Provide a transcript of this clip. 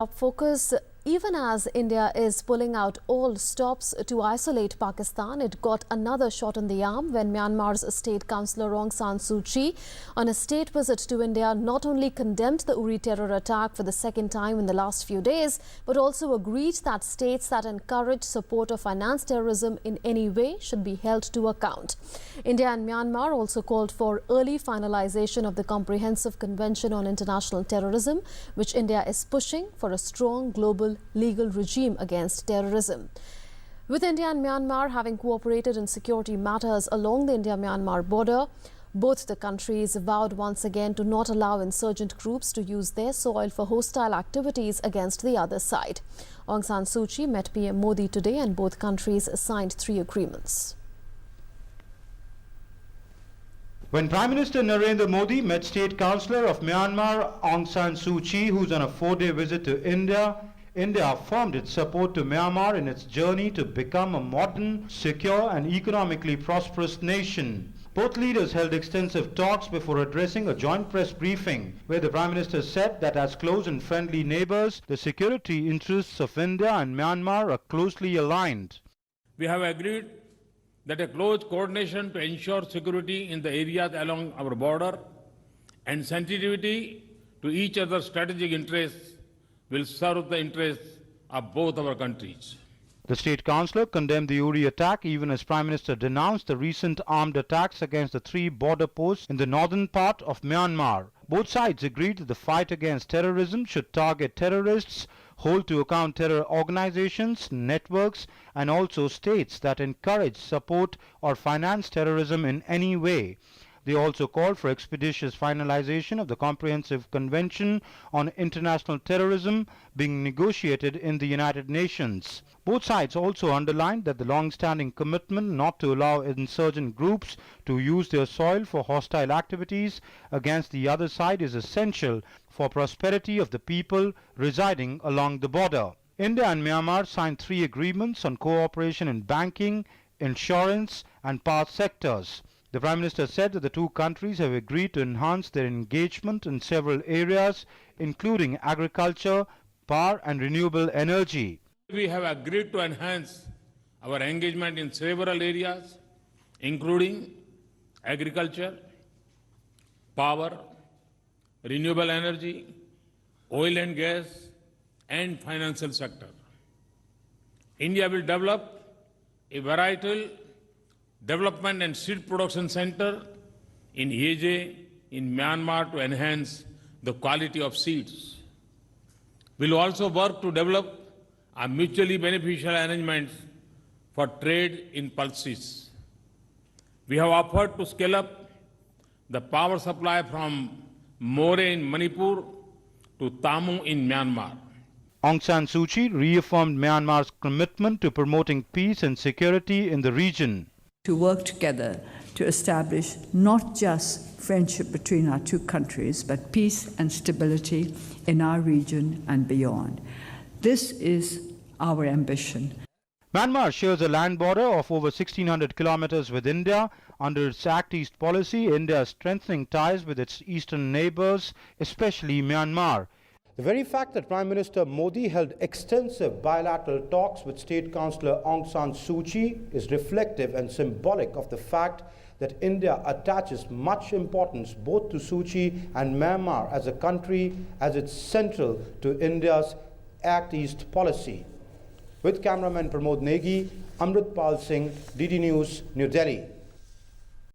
Top focus, even as India is pulling out all stops to isolate Pakistan, it got another shot in the arm when Myanmar's State Councillor Aung San Suu Kyi, on a state visit to India, not only condemned the Uri terror attack for the second time in the last few days, but also agreed that states that encourage, support or finance terrorism in any way should be held to account. India and Myanmar also called for early finalization of the Comprehensive Convention on International Terrorism, which India is pushing for a strong global legal regime against terrorism. With India and Myanmar having cooperated in security matters along the India-Myanmar border, both the countries vowed once again to not allow insurgent groups to use their soil for hostile activities against the other side. Aung San Suu Kyi met PM Modi today and both countries signed 3 agreements. When Prime Minister Narendra Modi met State Councillor of Myanmar Aung San Suu Kyi, who's on a 4-day visit to India, India affirmed its support to Myanmar in its journey to become a modern, secure and economically prosperous nation. Both leaders held extensive talks before addressing a joint press briefing, where the Prime Minister said that as close and friendly neighbours, the security interests of India and Myanmar are closely aligned. We have agreed that a close coordination to ensure security in the areas along our border and sensitivity to each other's strategic interests will serve the interests of both our countries. The State Councillor condemned the Uri attack even as Prime Minister denounced the recent armed attacks against the 3 border posts in the northern part of Myanmar. Both sides agreed that the fight against terrorism should target terrorists, hold to account terror organizations, networks and also states that encourage, support or finance terrorism in any way. They also called for expeditious finalization of the Comprehensive Convention on International Terrorism being negotiated in the United Nations. Both sides also underlined that the long-standing commitment not to allow insurgent groups to use their soil for hostile activities against the other side is essential for prosperity of the people residing along the border. India and Myanmar signed 3 agreements on cooperation in banking, insurance and power sectors. The Prime Minister said that the 2 countries have agreed to enhance their engagement in several areas, including agriculture, power and renewable energy. We have agreed to enhance our engagement in several areas, including agriculture, power, renewable energy, oil and gas, and financial sector. India will develop a varietal development and seed production center in Yeje in Myanmar to enhance the quality of seeds. We will also work to develop a mutually beneficial arrangements for trade in pulses. We have offered to scale up the power supply from More in Manipur to Tamu in Myanmar. Aung San Suu Kyi reaffirmed Myanmar's commitment to promoting peace and security in the region. To work together to establish not just friendship between our 2 countries, but peace and stability in our region and beyond. This is our ambition. Myanmar shares a land border of over 1,600 kilometers with India. Under its Act East policy, India is strengthening ties with its eastern neighbors, especially Myanmar. The very fact that Prime Minister Modi held extensive bilateral talks with State Councillor Aung San Suu Kyi is reflective and symbolic of the fact that India attaches much importance both to Suu Kyi and Myanmar as a country, as it's central to India's Act East policy. With cameraman Pramod Negi, Amritpal Singh, DD News, New Delhi.